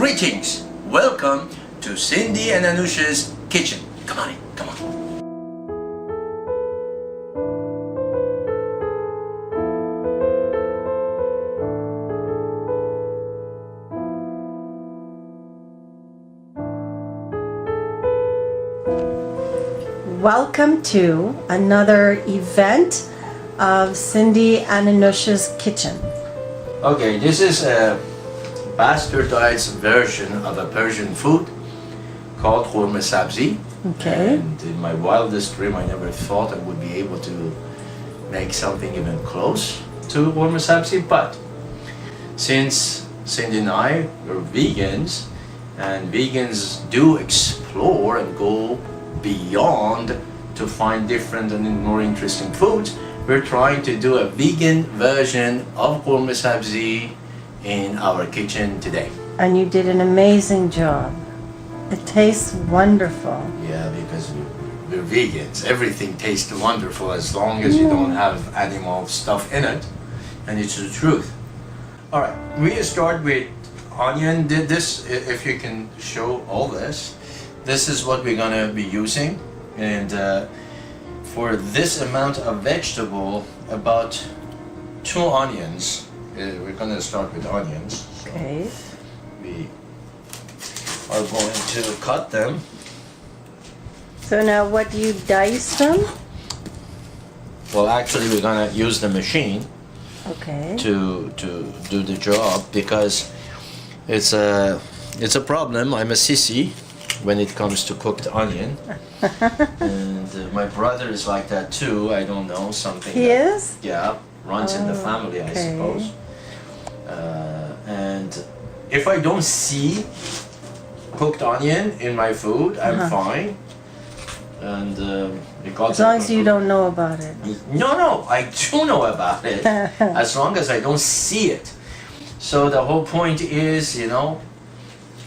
Greetings! Welcome to Cindy and Anusha's kitchen. Come on in, come on. Welcome to another event of Cindy and Anusha's kitchen. Okay, this is a bastardized version of a Persian food called Ghormeh sabzi. Okay. And in my wildest dream, I never thought I would be able to make something even close to Ghormeh sabzi. But since Cindy and I are vegans, and vegans do explore and go beyond to find different and more interesting foods, we're trying to do a vegan version of Ghormeh sabzi in our kitchen today. And you did an amazing job. It tastes wonderful. Yeah, because we're vegans. Everything tastes wonderful as long as you don't have animal stuff in it, and it's the truth. All right, we start with onion. This, if you can show all this, this is what we're gonna be using, and for this amount of vegetable, about 2 onions. We're gonna start with onions. Okay. We are going to cut them. So now what do you dice them? Well, actually, we're gonna use the machine Okay. to do the job, because it's a problem. I'm a sissy when it comes to cooked onion, and my brother is like that too. I don't know, something. He is? Yeah, runs in the family, I suppose. And if I don't see cooked onion in my food, I'm fine. And because As long as you don't know about it. No, I do know about it. As long as I don't see it. So the whole point is, you know,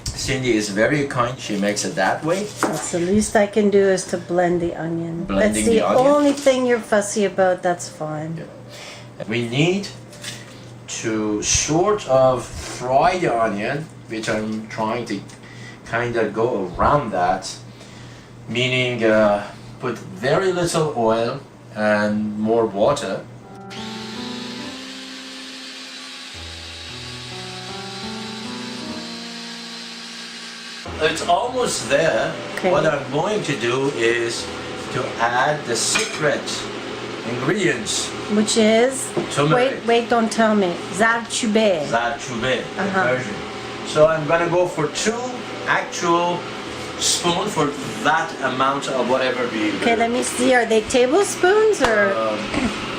Cindy is very kind. She makes it that way. That's the least I can do is to blend the onion. Blending That's the the onion? only thing you're fussy about. That's fine. Yeah. We need to sort of fry the onion, which I'm trying to kind of go around that, meaning put very little oil and more water. It's almost there. Okay. What I'm going to do is to add the secret ingredients. Which is? Turmeric. Wait, don't tell me. Zarchube. Zarchube, the Persian. So I'm gonna go for 2 actual spoons for that amount of whatever we do. Okay, let me see. Are they tablespoons or?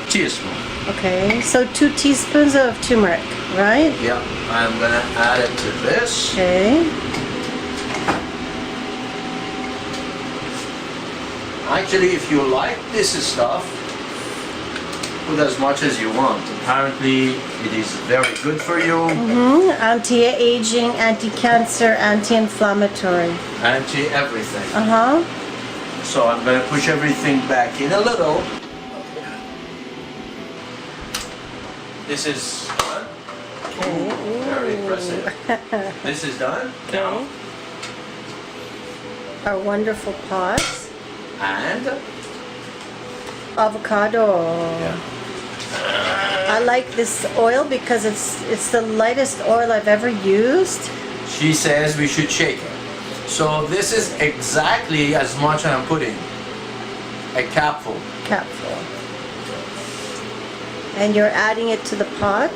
Teaspoon. Okay, so 2 teaspoons of turmeric, right? Yeah, I'm gonna add it to this. Okay. Actually, if you like this stuff, put as much as you want. Apparently, it is very good for you. Anti-aging, anti-cancer, anti-inflammatory. Anti-everything. So I'm gonna push everything back in a little. This is done. Okay. Very impressive. This is done. Now, Our wonderful pots. and Avocado. yeah. I like this oil because it's the lightest oil I've ever used. She says we should shake it. So this is exactly as much I'm putting. A capful. Capful. And you're adding it to the pot.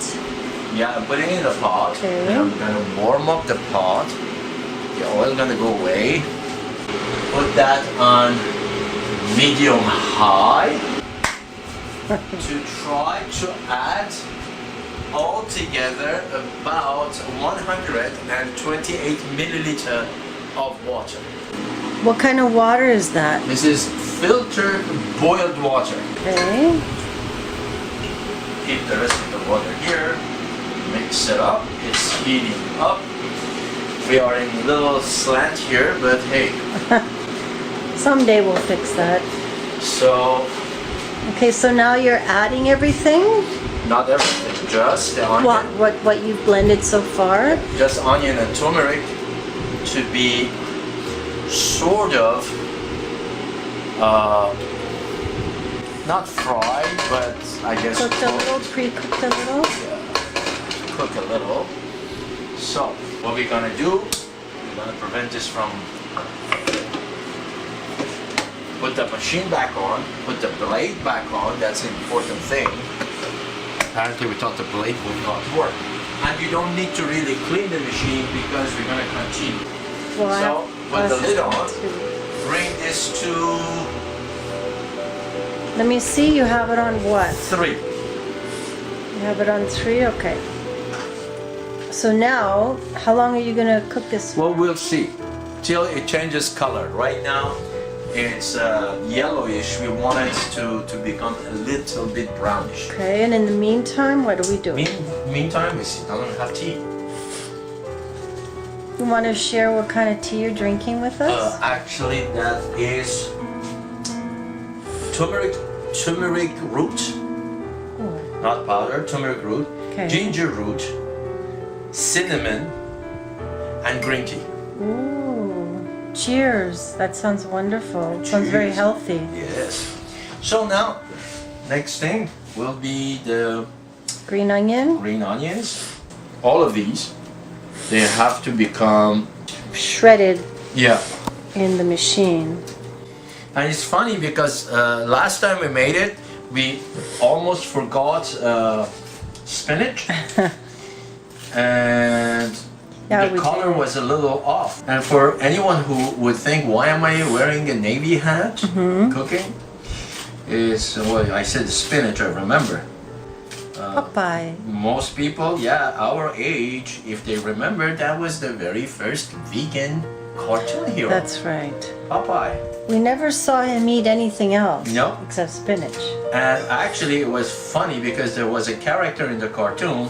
Yeah, I'm putting it in the pot. Okay. And I'm gonna warm up the pot. The oil gonna go away. Put that on medium high to try to add all together about 128 milliliter of water. What kind of water is that? This is filtered boiled water. Okay. Keep the rest of the water here. Mix it up. It's heating up. We are in a little slant here, but hey. Someday we'll fix that. So Okay, so now you're adding everything? not everything, just the onion. What you've blended so far? Just onion and turmeric to be sort of not fried, but I guess Cooked a little, pre-cooked a little. Yeah, cook a little. So what we're gonna do, we're gonna prevent this from. Put the machine back on, put the blade back on, that's an important thing. Apparently we thought the blade would not work. And you don't need to really clean the machine because we're going to continue. Well, so put the lid on, bring this to let me see, you have it on what? 3. You have it on 3? Okay. So now, how long are you going to cook this? Well, we'll see. Till it changes color. Right now, it's yellowish. We want it to become a little bit brownish. Okay, and in the meantime, what are we doing? Meantime, we sit down and have tea. You want to share what kind of tea you're drinking with us? Actually, that is turmeric root, not powder, turmeric root, Okay. ginger root, cinnamon, and green tea. Ooh, cheers. That sounds wonderful. Sounds very Cheers. healthy. Yes. So now, next thing will be the Green onion? green onions. All of these, they have to become, Shredded yeah. in the machine. And it's funny because last time we made it, we almost forgot spinach. And Yeah, the we color did. was a little off. And for anyone who would think, why am I wearing a navy hat cooking? Is, well, I said spinach, I remember. Popeye. Most people, yeah, our age, if they remember, that was the very first vegan cartoon hero. That's right. Popeye. We never saw him eat anything else. No. Except spinach. And actually, it was funny because there was a character in the cartoon,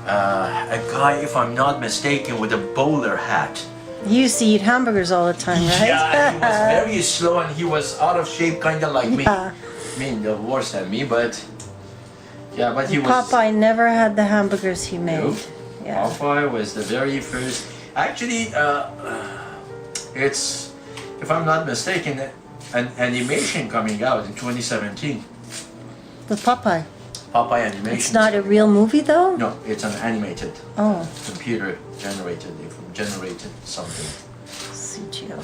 a guy, if I'm not mistaken, with a bowler hat. He used to eat hamburgers all the time, right? Yeah, he was very slow and he was out of shape, kind of like me. Yeah. I mean, the worse than me, but yeah, but he was. Popeye never had the hamburgers he made. Nope. Yeah. Popeye was the very first. Actually, it's, if I'm not mistaken, an animation coming out in 2017. With Popeye. Popeye animation. It's not a real movie though? No, it's an animated, Oh. computer generated something. CGI.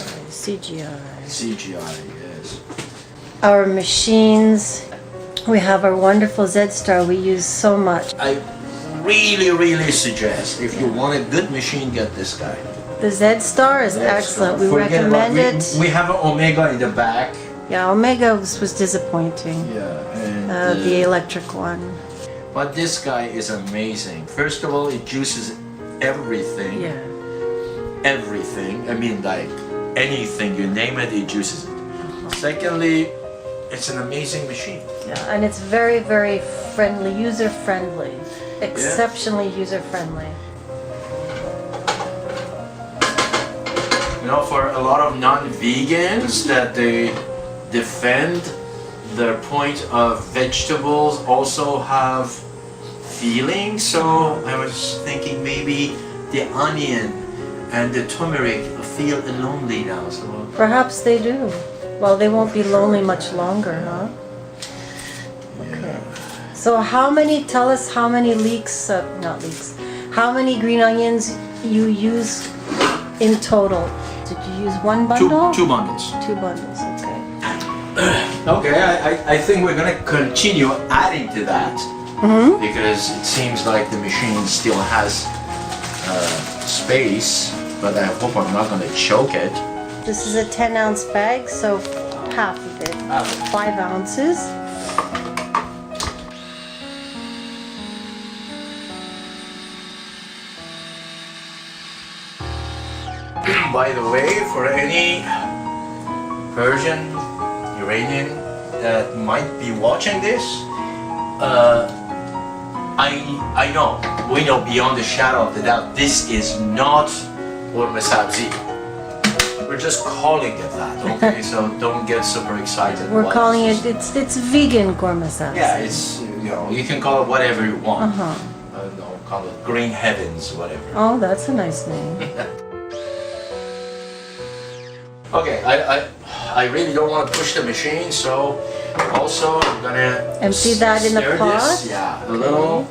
CGI, yes. Our machines. We have our wonderful Z-Star we use so much. I really suggest, if you want a good machine, get this guy. The Z-Star is excellent. We Forget recommend about- it. We have an Omega in the back. Yeah, Omega was disappointing. Yeah, and The electric one. but this guy is amazing. First of all, it juices everything. Yeah. Everything. I mean, like anything you name it, it juices it. Secondly, it's an amazing machine. Yeah, and it's very, very friendly, user-friendly. Exceptionally user-friendly. You know, for a lot of non-vegans that they defend their point of vegetables also have feelings, so I was thinking maybe the onion and the turmeric feel lonely now. So Perhaps they do. Well, they won't be lonely much longer, huh? Okay. So tell us how many not leeks, how many green onions you use in total? Did you use one bundle? two bundles. 2 bundles, okay. Okay, I think we're gonna continue adding to that because it seems like the machine still has space, but I hope I'm not gonna choke it. This is a 10-ounce bag, so half of it, 5 ounces. By the way, for any Persian, Iranian that might be watching this, I know, we know beyond a shadow of the doubt, this is not Ghormeh sabzi. We're just calling it that, okay? So don't get super excited. We're about calling it, it's vegan Ghormeh sabzi. Yeah, it's, you know, you can call it whatever you want. Uh-huh. No, call it Green Heavens, whatever. Oh, that's a nice name. Okay, I really don't want to push the machine, so also I'm gonna Empty that in the stir pot? this, yeah, a little,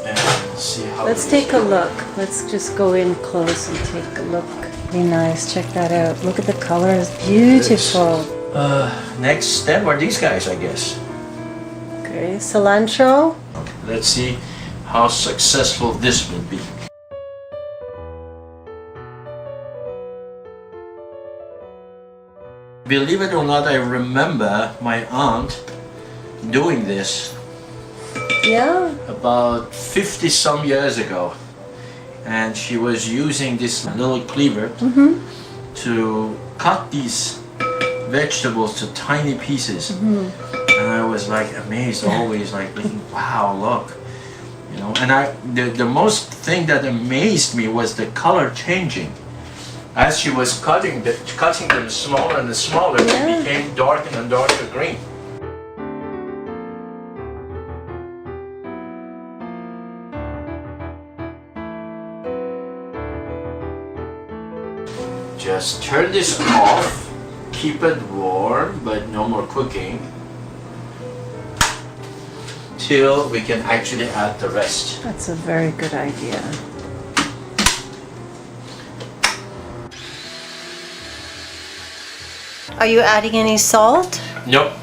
and see how. Let's it take a is. look. Let's just go in close and take a look. Be nice. Check that out. Look at the color. It's beautiful. Next step are these guys, I guess. Okay, cilantro. Let's see how successful this will be. Believe it or not, I remember my aunt doing this Yeah. about 50 some years ago, and she was using this little cleaver to cut these vegetables to tiny pieces, and I was like amazed, always like thinking, wow, look, you know. And the most thing that amazed me was the color changing as she was cutting them smaller and smaller. Yeah. They became darker and darker green. Just turn this off, keep it warm, but no more cooking, till we can actually add the rest. That's a very good idea. Are you adding any salt? Nope.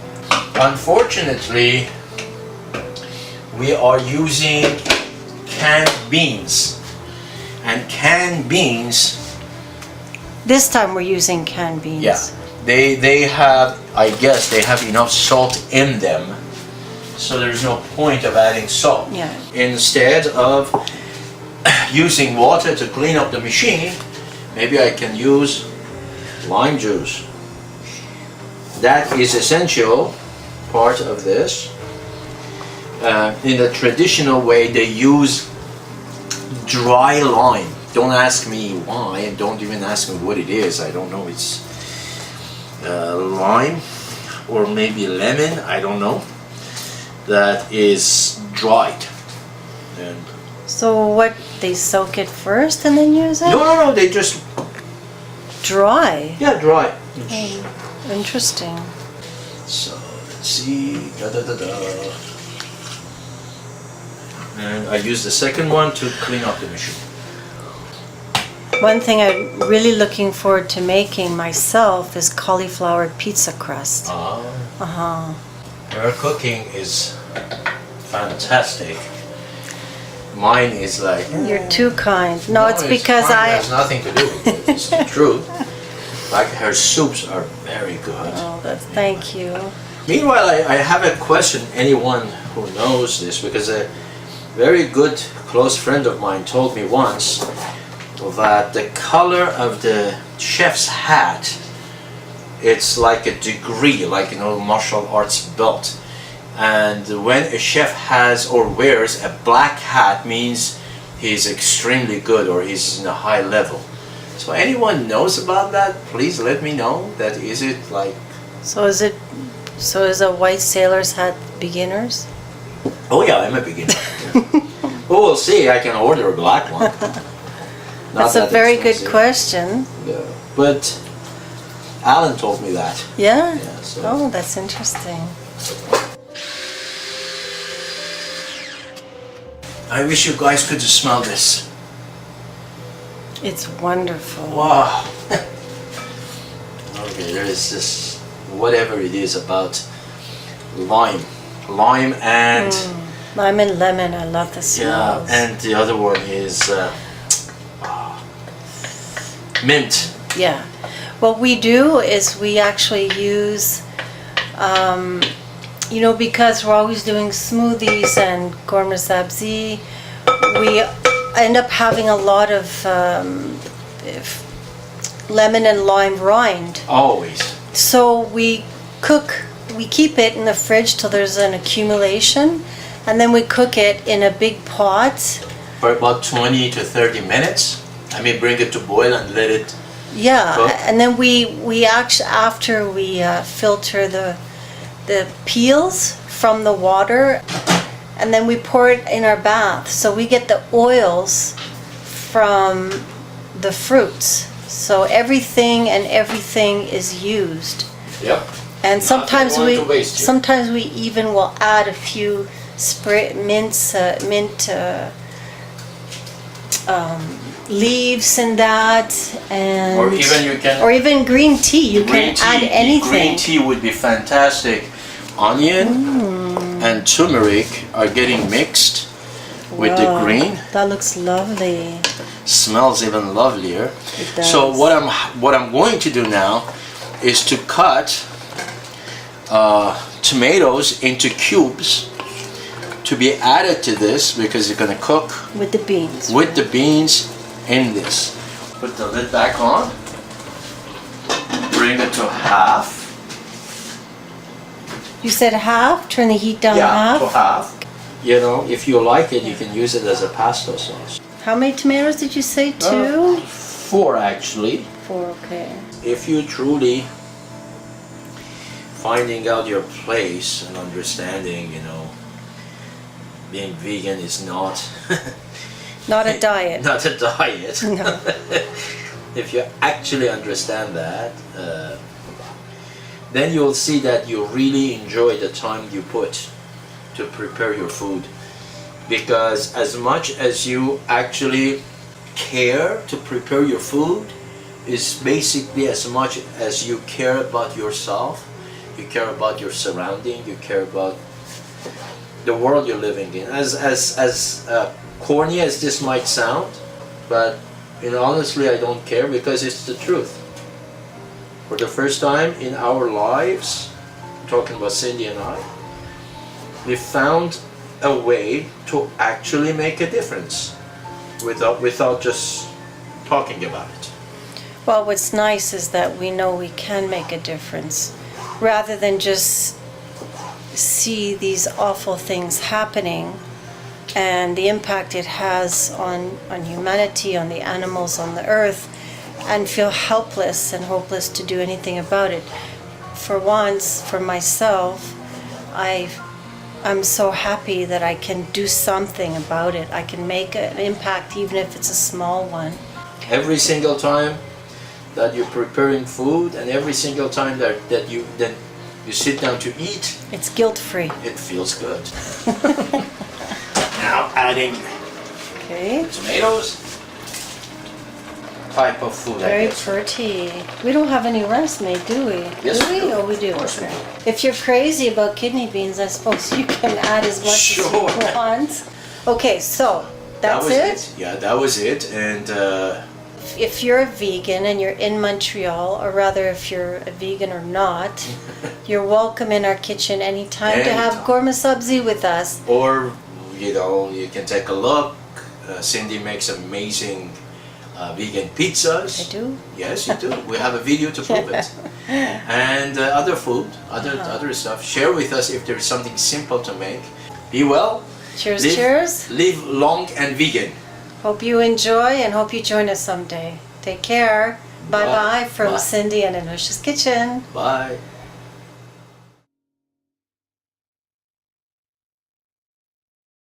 Unfortunately, we are using canned beans, and canned beans, This time we're using canned beans. yeah, they have, I guess they have enough salt in them, so there's no point of adding salt. Yeah. Instead of using water to clean up the machine, maybe I can use lime juice. That is essential part of this. In the traditional way, they use dry lime. Don't ask me why, and don't even ask me what it is. I don't know. It's lime or maybe lemon. I don't know. That is dried. And So what, they soak it first and then use it? no. They just Dry. dry. Interesting. So let's see. And I use the second one to clean up the machine. One thing I'm really looking forward to making myself is cauliflower pizza crust. Uh-huh. Her cooking is fantastic. Mine is like. You're too kind. No, it's because mine has nothing to do with it. It's the truth. Like her soups are very good. Oh, thank you. Meanwhile, I have a question. Anyone who knows this, because a very good close friend of mine told me once that the color of the chef's hat, it's like a degree, like, you know, martial arts belt. And when a chef has or wears a black hat, means he's extremely good or he's in a high level. So anyone knows about that, please let me know. That is it like. So is a white sailor's hat beginners? Oh yeah, I'm a beginner. Yeah. Well, we'll see. I can order a black one. That's a very good question. Yeah. But Alan told me that. Yeah? Yeah, so. Oh, that's interesting. I wish you guys could smell this. It's wonderful. Wow. Okay, there is this, whatever it is about lime and Lime and lemon, I love the yeah, smells. and the other one is mint. Yeah. What we do is we actually use, you know, because we're always doing smoothies and Ghormeh sabzi, we end up having a lot of lemon and lime rind. Always. So we keep it in the fridge till there's an accumulation, and then we cook it in a big pot. For about 20 to 30 minutes. I may bring it to boil and let it Yeah, Cook. and then we actually, after we filter the peels from the water, and then we pour it in our bath. So we get the oils from the fruits. So everything is used. Yep. And sometimes Nothing going to waste here. sometimes we even will add a few mint leaves in that, and Or even green tea. You can add anything. Green tea would be fantastic. Onion and turmeric are getting mixed with the Wow, green. that looks lovely. Smells even lovelier. It does. So what I'm going to do now is to cut tomatoes into cubes to be added to this, because you're going to cook With the beans. with the beans in this. Put the lid back on. Bring it to half. You said half? Turn the heat down To half? half. You know, if you like it, you can use it as a pesto sauce. How many tomatoes did you say? 2? 4 actually. 4, okay. If you truly finding out your place and understanding, you know, being vegan is not Not a diet. not a diet. No. If you actually understand that, then you'll see that you really enjoy the time you put to prepare your food. Because as much as you actually care to prepare your food, is basically as much as you care about yourself, you care about your surrounding, you care about the world you're living in. As corny as this might sound, but you know, honestly, I don't care, because it's the truth. For the first time in our lives, talking about Cindy and I, we found a way to actually make a difference without just talking about it. Well, what's nice is that we know we can make a difference, rather than just see these awful things happening and the impact it has on humanity, on the animals, on the earth, and feel helpless and hopeless to do anything about it. For once, for myself, I'm so happy that I can do something about it. I can make an impact, even if it's a small one. Every single time that you're preparing food, and every single time that you sit down to eat, It's guilt-free. it feels good. Now adding Okay. tomatoes. Type of food, I Very guess. pretty. We don't have any rice made, do we? Yes, do we we? do. Oh, we do. Of course we Okay. do. If you're crazy about kidney beans, I suppose you can add as much Sure. as you want. Okay, so that's That was it. Yeah, that was it. And If you're a vegan and you're in Montreal, or rather if you're a vegan or not, you're welcome in our kitchen anytime to have Anytime. Ghormeh sabzi with us. or you know, you can take a look. Cindy makes amazing vegan pizzas. I do. Yes, you do. We have a video to prove it. And other food, other stuff. Share with us if there's something simple to make. Be well. Cheers, Live, cheers. Live long and vegan. Hope you enjoy and hope you join us someday. Take care. Bye bye from Bye. Cindy and Anusha's Kitchen. Bye.